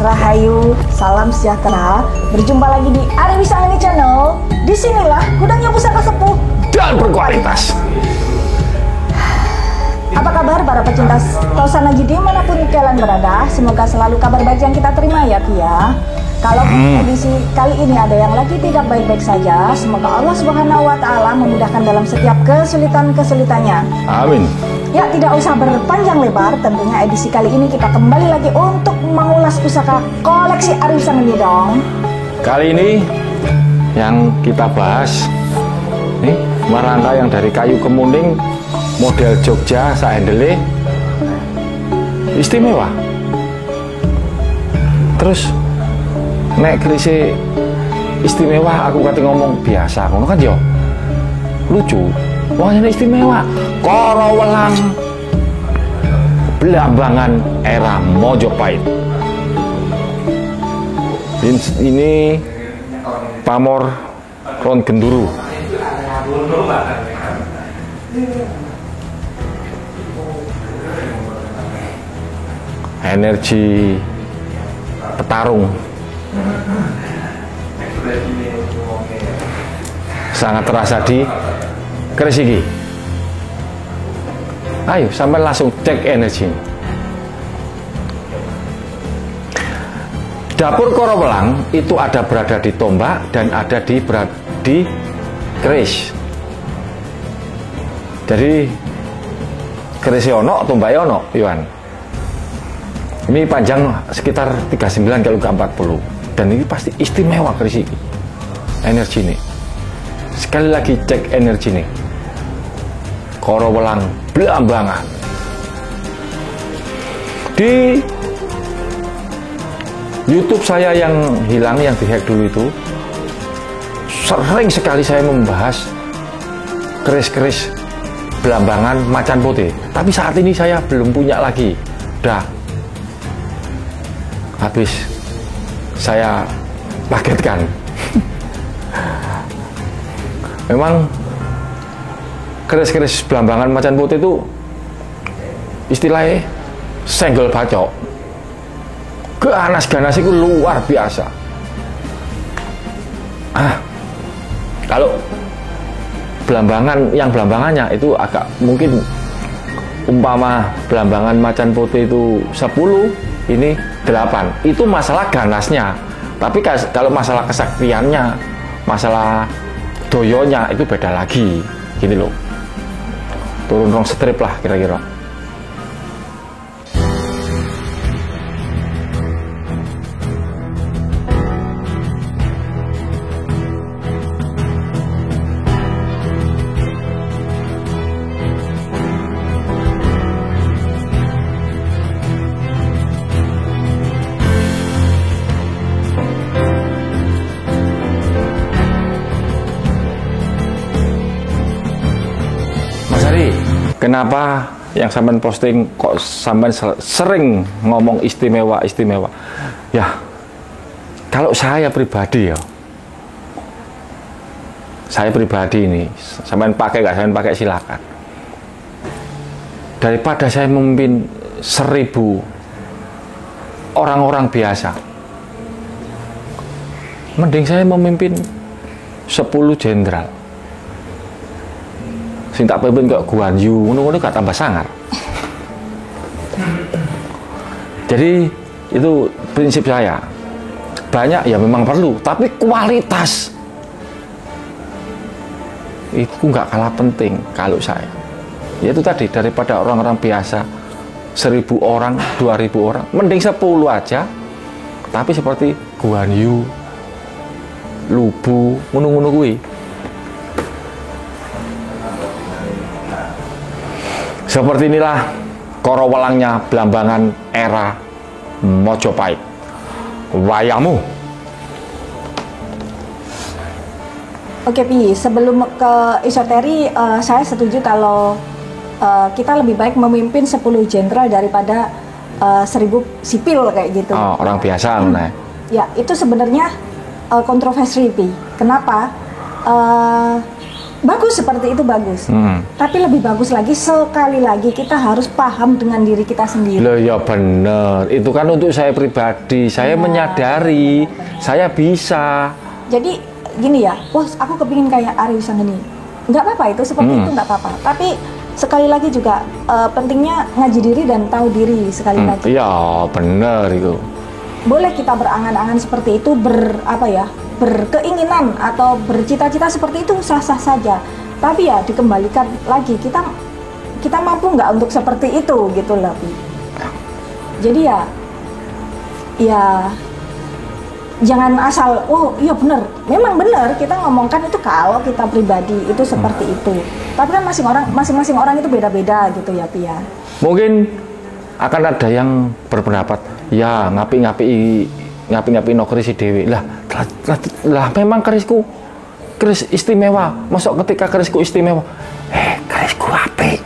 Rahayu, salam sejahtera. Berjumpa lagi di Ari Wisangeni Channel. Disinilah gudangnya pusaka sepuh dan berkualitas. Apa kabar para pecinta Tosanaji dimanapun kalian berada? Semoga selalu kabar baik yang kita terima ya Kia. Kalau edisi kali ini ada yang lagi tidak baik-baik saja, semoga Allah Subhanahu wa Ta'ala memudahkan dalam setiap kesulitan-kesulitannya. Amin. Ya, tidak usah berpanjang lebar, tentunya edisi kali ini kita kembali lagi untuk mengulas pusaka koleksi Ari Wisangeni dong. Kali ini yang kita bahas nih marangka yang dari kayu kemuning model Jogja sahendele istimewa. Terus nek krise istimewa aku kate ngomong biasa ngono kan yo lucu. Wah ini istimewa. Koro Welang Blambangan era Mojopahit. Ini pamor Ron Genduru. Energi petarung sangat terasa di keris iki. Ayo sampai langsung cek energi. Dapur Koro Welang itu ada berada di tombak dan ada di keris. Jadi keris ono, tombak ono, Iwan. Ini panjang sekitar 39 kalau ke 40 dan ini pasti istimewa keris ini. Energi nih. Sekali lagi cek energi nih. Koro Welang Blambangan. Di YouTube saya yang hilang, yang dihack dulu itu, sering sekali saya membahas keris-keris Blambangan macan putih. Tapi saat ini saya belum punya lagi. Udah habis saya pagetkan. Memang keris-keris Blambangan macan putih itu istilahnya senggol bacok. Ganas-ganas itu luar biasa. Kalau Blambangan, yang Blambangannya itu agak mungkin umpama Blambangan macan putih itu 10, ini 8. Itu masalah ganasnya. Tapi kalau masalah kesaktiannya, masalah doyonya itu beda lagi. Gini loh. Turun rong strip lah kira-kira. Kenapa yang sampean posting kok sampean sering ngomong istimewa? Ya, kalau saya pribadi ya, saya pribadi ini, sampean pakai gak sampean pakai silakan. Daripada saya memimpin 1000 orang-orang biasa, mending saya memimpin 10 jenderal. Sing tak pimpin kok Guan Yu, ngono-ngono gak tambah sangar. Jadi itu prinsip saya. Banyak ya memang perlu, tapi kualitas itu nggak kalah penting kalau saya. Yaitu tadi, daripada orang-orang biasa 1000 orang, 2000 orang, mending 10 aja. Tapi seperti Guan Yu, Lubu, ngono-ngono kuwi. Seperti inilah Koro Welangnya Blambangan era Mojopahit. Wayahmu. Oke Pi, sebelum ke esoteri, saya setuju kalau kita lebih baik memimpin 10 jenderal daripada 1000 sipil kayak gitu. Oh, orang biasa nah. Ya, itu sebenarnya kontroversi Pi. Kenapa? Bagus, seperti itu bagus. Tapi lebih bagus lagi, sekali lagi kita harus paham dengan diri kita sendiri. Loh ya bener, itu kan untuk saya pribadi, saya menyadari, saya bisa. Jadi gini ya, wah aku kepingin kayak Ari Wisanggeni. Nggak apa-apa itu, seperti itu nggak apa-apa. Tapi sekali lagi juga pentingnya ngaji diri dan tahu diri sekali lagi. Iya bener itu. Boleh kita berangan-angan seperti itu, berkeinginan atau bercita-cita seperti itu sah-sah saja. Tapi ya dikembalikan lagi, kita mampu nggak untuk seperti itu gitu loh. Jadi ya jangan asal, oh iya benar, memang benar kita ngomongkan itu kalau kita pribadi itu seperti itu. Tapi kan masing-masing orang itu beda-beda gitu ya, Pia. Mungkin akan ada yang berpendapat, ya ngapi-ngapi no keris dewi. Lah memang kerisku keris istimewa. Masuk ketika kerisku istimewa, kerisku api.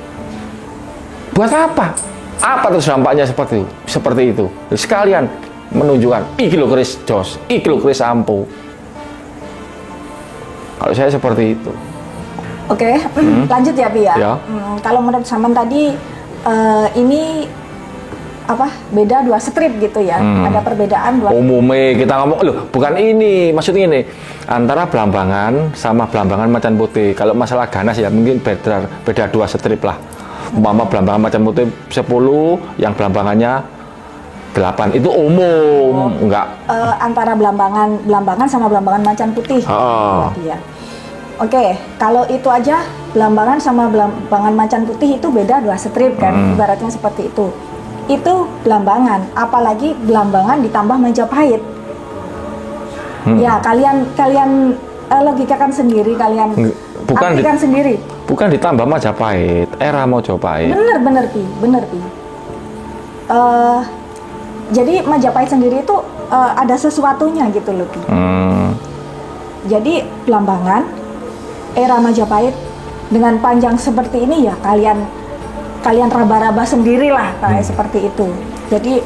Buat apa? Apa terus dampaknya seperti itu? Sekalian menunjukkan, iki lo keris jos, iki lo keris ampuh. Kalau saya seperti itu. Oke, lanjut ya, Pi ya. Kalau menurut Saman tadi ini beda 2 strip gitu ya. Ada perbedaan 2. Umumnya kita ngomong, loh bukan ini, maksudnya ini antara Blambangan sama Blambangan Macan Putih. Kalau masalah ganas ya mungkin beda 2 strip lah. Umpama Blambangan Macan Putih 10, yang Blambangannya 8, itu umum, enggak. Antara Blambangan sama Blambangan Macan Putih. Ya. Oke, kalau itu aja Blambangan sama Blambangan Macan Putih itu beda 2 strip kan, ibaratnya seperti itu. Itu Blambangan, apalagi Blambangan ditambah Majapahit. Ya kalian logikakan sendiri, kalian artikan sendiri. Bukan ditambah Majapahit, era Mojopahit. Bener Pi. Jadi Majapahit sendiri itu ada sesuatunya gitu loh, Pi. Jadi Blambangan, era Majapahit dengan panjang seperti ini ya kalian raba-raba sendirilah kayak seperti itu. Jadi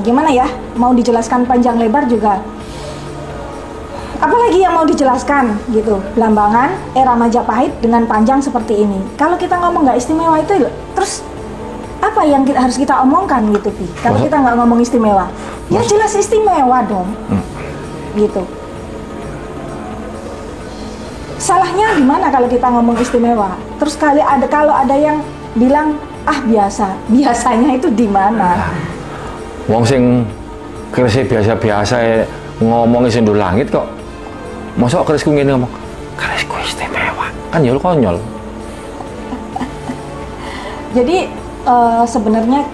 gimana ya, mau dijelaskan panjang lebar juga apalagi yang mau dijelaskan gitu. Blambangan era Majapahit dengan panjang seperti ini, kalau kita ngomong nggak istimewa itu terus apa yang harus kita omongkan gitu, Pi? Kalau kita nggak ngomong istimewa, ya jelas istimewa dong. Gitu. Salahnya di mana kalau kita ngomong istimewa? Terus kalau ada yang bilang biasanya itu di mana? Wong sing kerisnya biasa-biasa ngomongin sendul langit kok. Masa kerisku ngene ngomong, kerisku istimewa. Kan ya konyol. Jadi sebenarnya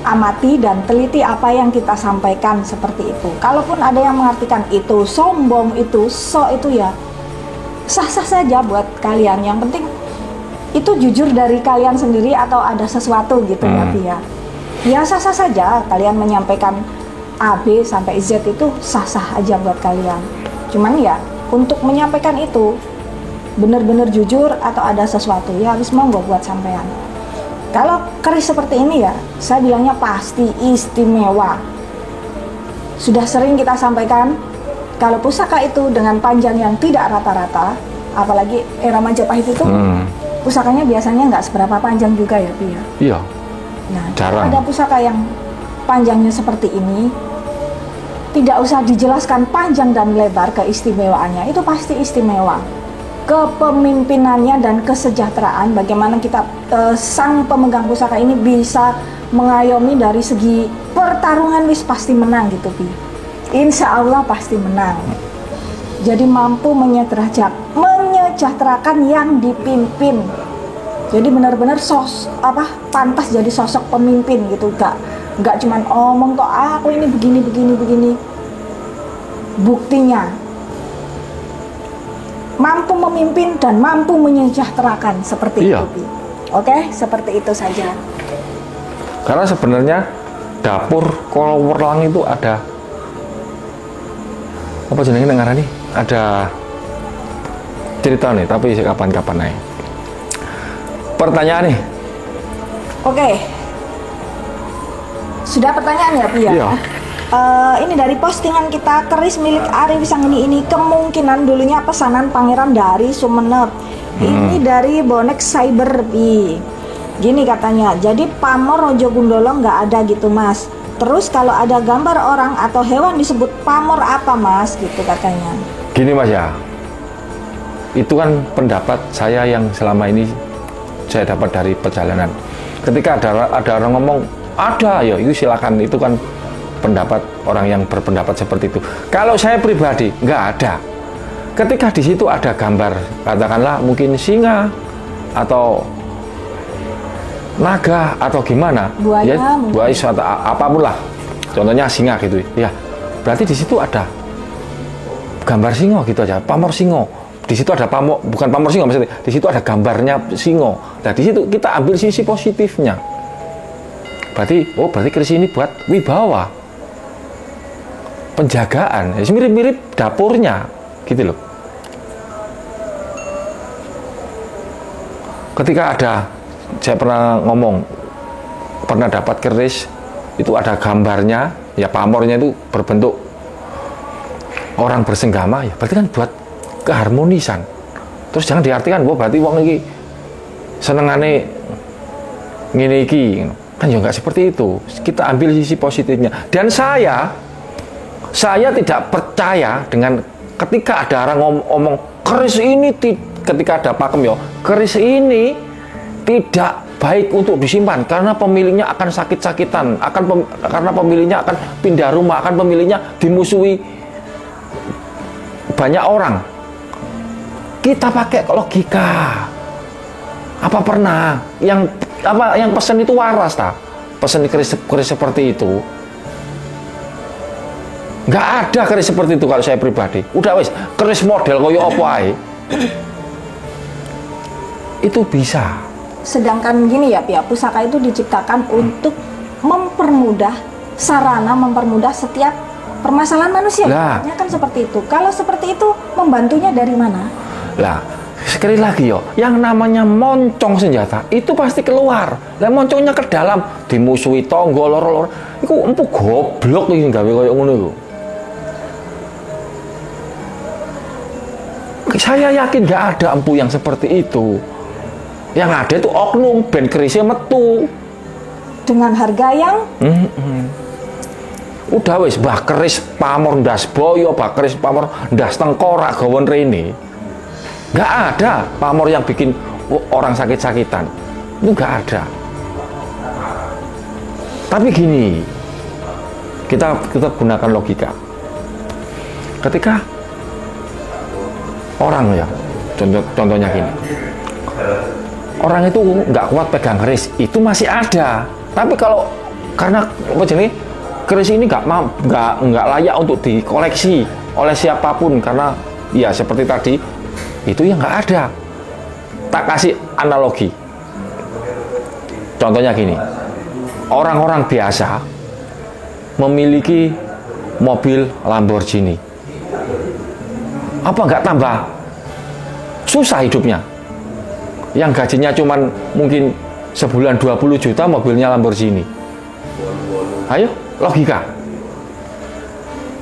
amati dan teliti apa yang kita sampaikan seperti itu. Kalaupun ada yang mengartikan itu sombong, itu ya sah-sah saja buat kalian. Yang penting itu jujur dari kalian sendiri atau ada sesuatu gitu ya, Pia. Ya sah-sah saja kalian menyampaikan A, B sampai Z, itu sah-sah aja buat kalian. Cuman ya untuk menyampaikan itu benar-benar jujur atau ada sesuatu, ya harus monggo buat sampean. Kalau keris seperti ini ya saya bilangnya pasti istimewa. Sudah sering kita sampaikan, kalau pusaka itu dengan panjang yang tidak rata-rata, apalagi era Majapahit itu pusakanya biasanya nggak seberapa panjang juga ya, Pia. Iya. Nah, jarang. ada pusaka yang panjangnya seperti ini, tidak usah dijelaskan panjang dan lebar keistimewaannya, itu pasti istimewa. Kepemimpinannya dan kesejahteraan, bagaimana kita sang pemegang pusaka ini bisa mengayomi dari segi pertarungan, wis pasti menang gitu, Pi. Insya Allah pasti menang. Jadi mampu menyejahterakan yang dipimpin. Jadi benar-benar pantas jadi sosok pemimpin gitu, nggak cuman omong kok aku ini begini. Buktinya mampu memimpin dan mampu menyejahterakan seperti itu. Oke, seperti itu saja. Karena sebenarnya dapur Kolowerlang itu ada apa jenenge ngarani? Ada cerita nih, tapi kapan-kapan aja. Pertanyaan nih. Oke. Sudah pertanyaan ya, Pia? Iya. Ini dari postingan kita, keris milik Ari Wisanggeni ini kemungkinan dulunya pesanan pangeran dari Sumenep. Ini dari bonek Cyber Pi. Gini katanya, jadi pamor Rojo Gundolo nggak ada gitu mas. Terus kalau ada gambar orang atau hewan disebut pamor apa mas, gitu katanya. Gini mas ya, itu kan pendapat saya yang selama ini saya dapat dari perjalanan. Ketika ada orang ngomong ada, ya itu silakan, itu kan pendapat orang yang berpendapat seperti itu. Kalau saya pribadi nggak ada. Ketika di situ ada gambar, katakanlah mungkin singa atau naga atau gimana, buaya, ya, buaya atau apapun lah. Contohnya singa gitu, ya. Berarti di situ ada gambar singo gitu aja, pamor singo. Di situ ada pamor, bukan pamor singo maksudnya. Di situ ada gambarnya singo. Nah di situ kita ambil sisi positifnya. Berarti, oh berarti keris ini buat wibawa, penjagaan, ya, mirip-mirip dapurnya, gitu loh. Ketika ada, saya pernah ngomong, pernah dapat keris, itu ada gambarnya, ya pamornya itu berbentuk orang bersenggama, ya berarti kan buat keharmonisan. Terus jangan diartikan, wah berarti wong iki senengane ngene iki. Kan juga nggak seperti itu. Kita ambil sisi positifnya. Dan saya tidak percaya dengan ketika ada orang ngomong keris ini ketika ada pakem ya, keris ini tidak baik untuk disimpan karena pemiliknya akan sakit-sakitan, karena pemiliknya akan pindah rumah, akan pemiliknya dimusuhi banyak orang. Kita pakai logika. Apa pernah yang pesen itu waras tak? Pesen keris seperti itu. Nggak ada keris seperti itu kalau saya pribadi. Udah wes, keris model koyo apa ae. Itu bisa. Sedangkan gini ya, pihak pusaka itu diciptakan untuk mempermudah setiap permasalahan manusia. Lah, kan seperti itu. Kalau seperti itu, membantunya dari mana? Lah, sekali lagi yo, yang namanya moncong senjata itu pasti keluar. Lah moncongnya ke dalam, dimusuhi tonggo lor-lor. Iku empuk goblok iki gawe koyo ngono iku. Saya yakin nggak ada empu yang seperti itu. Yang ada itu oknum ben kerisnya metu dengan harga yang udah wis bah keris pamor ndas boyo, bah keris pamor ndas tengkorak gawon rene. Nggak ada pamor yang bikin orang sakit-sakitan. Itu nggak ada. Tapi gini, kita gunakan logika. Ketika orang ya, contohnya gini, orang itu nggak kuat pegang keris, itu masih ada. Tapi kalau karena apa jenis keris ini nggak layak untuk dikoleksi oleh siapapun karena ya seperti tadi itu yang nggak ada. Tak kasih analogi. Contohnya gini, orang-orang biasa memiliki mobil Lamborghini. Apa nggak tambah susah hidupnya? Yang gajinya cuman mungkin sebulan 20 juta mobilnya Lamborghini. Ayo, logika.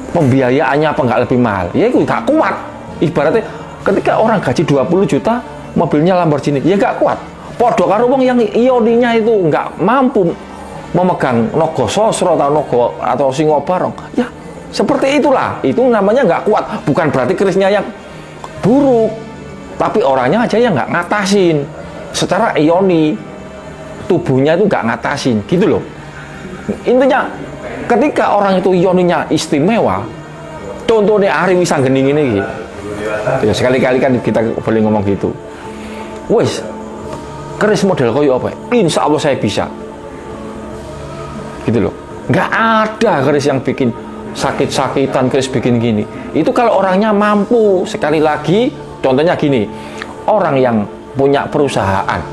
Pembiayaannya apa nggak lebih mahal? Ya itu nggak kuat. Ibaratnya ketika orang gaji 20 juta mobilnya Lamborghini, ya nggak kuat. Podo karo wong yang ioninya itu nggak mampu memegang nogo sosro atau singo barong. Ya, seperti itulah. Itu namanya nggak kuat. Bukan berarti kerisnya yang buruk, tapi orangnya aja yang nggak ngatasin. Secara ioni tubuhnya itu nggak ngatasin, gitu loh. Intinya ketika orang itu ioninya istimewa, contohnya Ari Wisanggeni ini gitu. Ya sekali-kali kan kita boleh ngomong gitu. Wes, keris model koyo apa? Insya Allah saya bisa. Gitu loh. Nggak ada keris yang bikin sakit-sakitan, keris bikin gini. Itu kalau orangnya mampu. Sekali lagi, contohnya gini, orang yang punya perusahaan,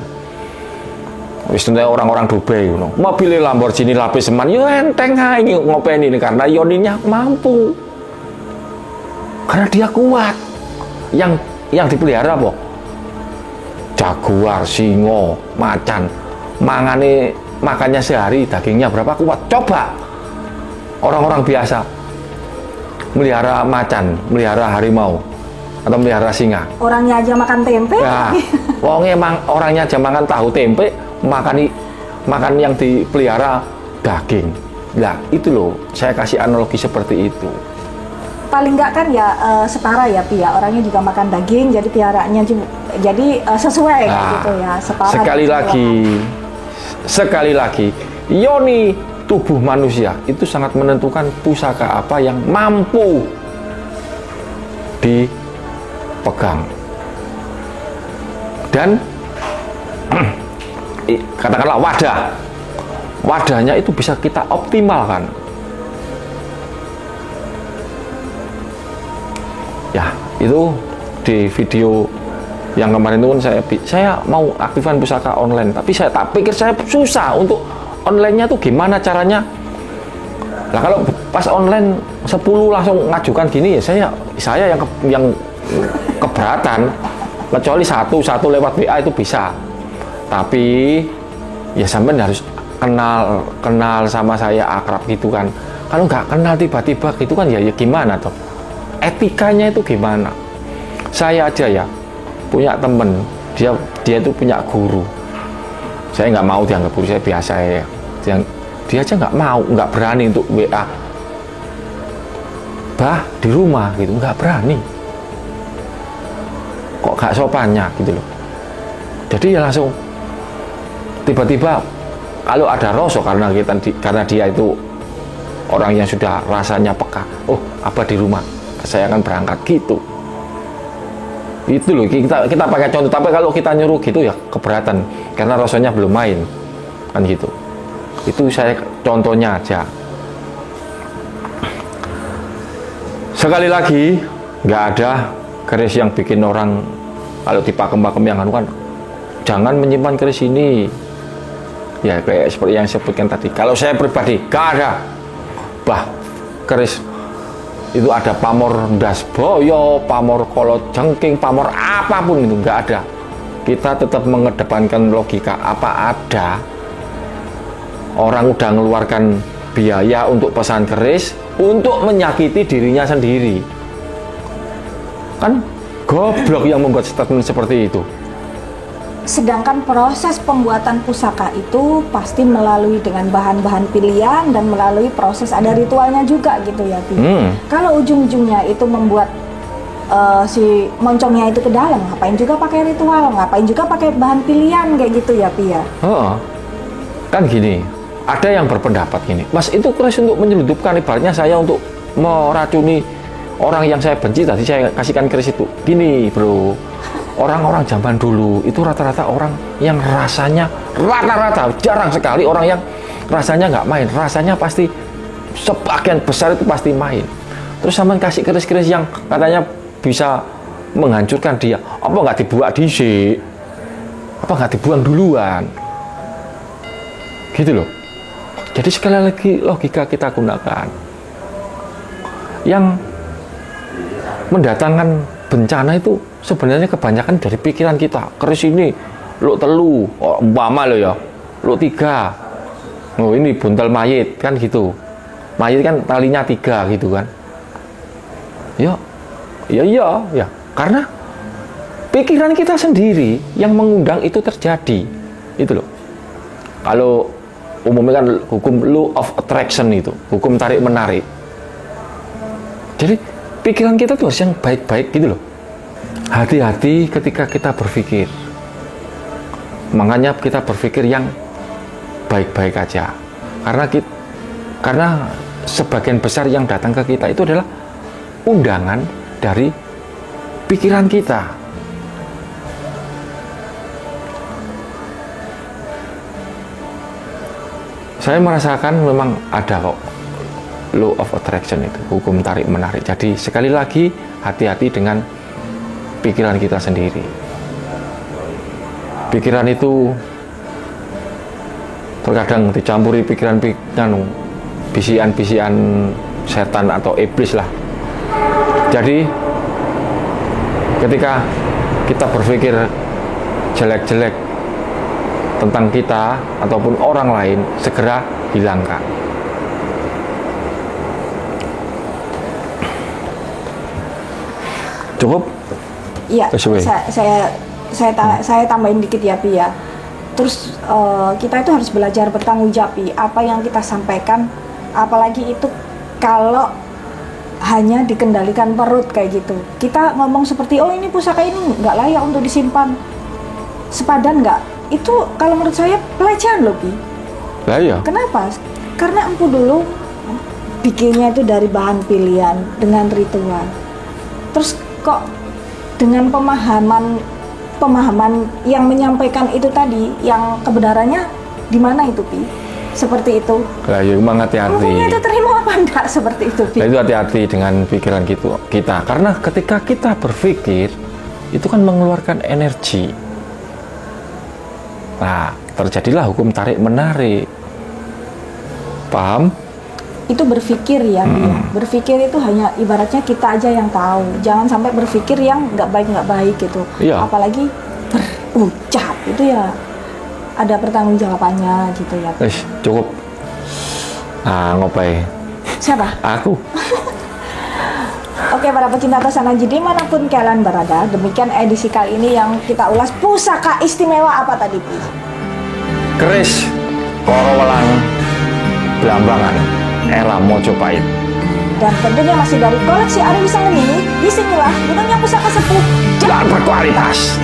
misalnya orang-orang Dubai, mobil Lamborghini lapis seman, yo enteng aja ngopeni ini karena ioninya mampu, karena dia kuat. Yang dipelihara apa? Jaguar, singo, macan, makannya sehari dagingnya berapa kuat? Coba orang-orang biasa melihara macan, melihara harimau, atau melihara singa. Orangnya aja makan tempe. Ya, wongnya emang orangnya aja makan tahu tempe, makan yang dipelihara daging. Nah, itu loh, saya kasih analogi seperti itu. Paling nggak kan ya setara ya Pi ya, orangnya juga makan daging, jadi peliharaannya jadi sesuai gitu ya, setara. Sekali lagi, yoni tubuh manusia itu sangat menentukan pusaka apa yang mampu dipegang. Dan katakanlah wadahnya itu bisa kita optimalkan. Ya, itu di video yang kemarin itu kan saya mau aktifkan pusaka online, tapi saya tak pikir saya susah untuk online-nya tuh gimana caranya. Nah, kalau pas online 10 langsung ngajukan gini ya saya yang keberatan. Kecuali satu lewat WA itu bisa. Tapi ya sampean harus kenal sama saya, akrab gitu kan. Kalau nggak kenal tiba-tiba gitu kan ya gimana toh? Etikanya itu gimana? Saya aja ya punya temen, dia itu punya guru. Saya nggak mau dianggap guru, saya biasa ya. Dia aja nggak mau, nggak berani untuk WA. Bah di rumah gitu, nggak berani. Kok nggak sopannya gitu loh. Jadi ya langsung tiba-tiba kalau ada rosok karena dia itu orang yang sudah rasanya peka. Oh, apa di rumah? Saya akan berangkat gitu. Itu loh, kita pakai contoh. Tapi kalau kita nyuruh gitu ya keberatan karena rasanya belum main kan gitu. Itu saya contohnya aja. Sekali lagi, nggak ada keris yang bikin orang kalau dipakem-pakem yang anu kan, jangan menyimpan keris ini. Ya kayak seperti yang saya sebutkan tadi. Kalau saya pribadi nggak ada. Bah keris itu ada pamor ndas boyo, pamor kolot jengking, pamor apapun itu nggak ada. Kita tetap mengedepankan logika. Apa ada orang udah mengeluarkan biaya untuk pesan keris untuk menyakiti dirinya sendiri? Kan goblok yang membuat statement seperti itu. Sedangkan proses pembuatan pusaka itu pasti melalui dengan bahan-bahan pilihan dan melalui proses ada ritualnya juga gitu ya Pi. Kalau ujung-ujungnya itu membuat si moncongnya itu ke dalam, ngapain juga pakai ritual, ngapain juga pakai bahan pilihan kayak gitu ya Pi ya. Kan gini, ada yang berpendapat gini, Mas itu keris untuk menyelundupkan, ibaratnya saya untuk meracuni orang yang saya benci tadi saya kasihkan keris itu. Gini bro, orang-orang zaman dulu itu rata-rata orang yang rasanya rata-rata jarang sekali orang yang rasanya nggak main, rasanya pasti sebagian besar itu pasti main. Terus sama kasih keris-keris yang katanya bisa menghancurkan dia, apa nggak dibuat disik, apa nggak dibuang duluan gitu loh. Jadi sekali lagi logika kita gunakan, yang mendatangkan bencana itu sebenarnya kebanyakan dari pikiran kita. Keris ini lo telu, umpama lo ya, lo 3. Oh ini buntal mayit kan gitu. Mayit kan talinya 3 gitu kan. Ya, karena pikiran kita sendiri yang mengundang itu terjadi. Itu loh. Kalau umumnya kan hukum law of attraction itu, hukum tarik menarik. Jadi pikiran kita tuh harus yang baik-baik gitu loh. Hati-hati ketika kita berpikir. Makanya kita berpikir yang baik-baik aja. Karena sebagian besar yang datang ke kita itu adalah undangan dari pikiran kita. Saya merasakan memang ada kok law of attraction itu, hukum tarik menarik. Jadi sekali lagi hati-hati dengan pikiran kita sendiri. Pikiran itu terkadang dicampuri pikiran-pikiran bisian-bisian setan atau iblis lah. Jadi ketika kita berpikir jelek-jelek tentang kita ataupun orang lain, segera hilangkan. Cukup? Iya, Sesuai. saya tambahin dikit ya Pi ya. Terus kita itu harus belajar bertanggung jawab Pi. Apa yang kita sampaikan, apalagi itu kalau hanya dikendalikan perut kayak gitu. Kita ngomong seperti, oh ini pusaka ini nggak layak untuk disimpan, sepadan nggak? Itu kalau menurut saya pelecehan loh Pi. Lah iya. Kenapa? Karena empu dulu bikinnya itu dari bahan pilihan dengan ritual. Terus kok dengan pemahaman yang menyampaikan itu tadi, yang kebenarannya di mana itu Pi? Seperti itu. Lah iya, emang hati-hati. Hukumnya itu terima apa enggak seperti itu Pi? Nah, itu hati-hati dengan pikiran kita. Karena ketika kita berpikir, itu kan mengeluarkan energi. Nah, terjadilah hukum tarik-menarik. Paham? Itu berpikir ya, Pi, ya. Berpikir itu hanya ibaratnya kita aja yang tahu. Jangan sampai berpikir yang nggak baik gitu. Iya. Apalagi berucap itu ya ada pertanggungjawabannya gitu ya. Cukup. Nah, ngopai. Siapa? Aku. Oke, para pecinta Tosananji dimanapun kalian berada, demikian edisi kali ini yang kita ulas pusaka istimewa apa tadi, Pi? Keris Korowelang Blambangan era Mojopahit. Dan tentunya masih dari koleksi Ari Wisanggeni. Disinilah gunungnya pusaka sepuh Dan berkualitas.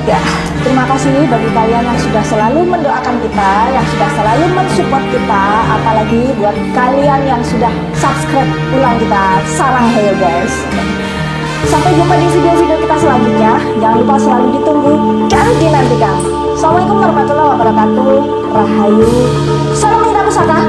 ya. Terima kasih bagi kalian yang sudah selalu mendoakan kita, yang sudah selalu mensupport kita, apalagi buat kalian yang sudah subscribe ulang kita. Sarang heyo guys. Sampai jumpa di video-video kita selanjutnya. Jangan lupa selalu ditunggu dan dinantikan. Assalamualaikum warahmatullahi wabarakatuh. Rahayu. Salam Mitra Pusaka.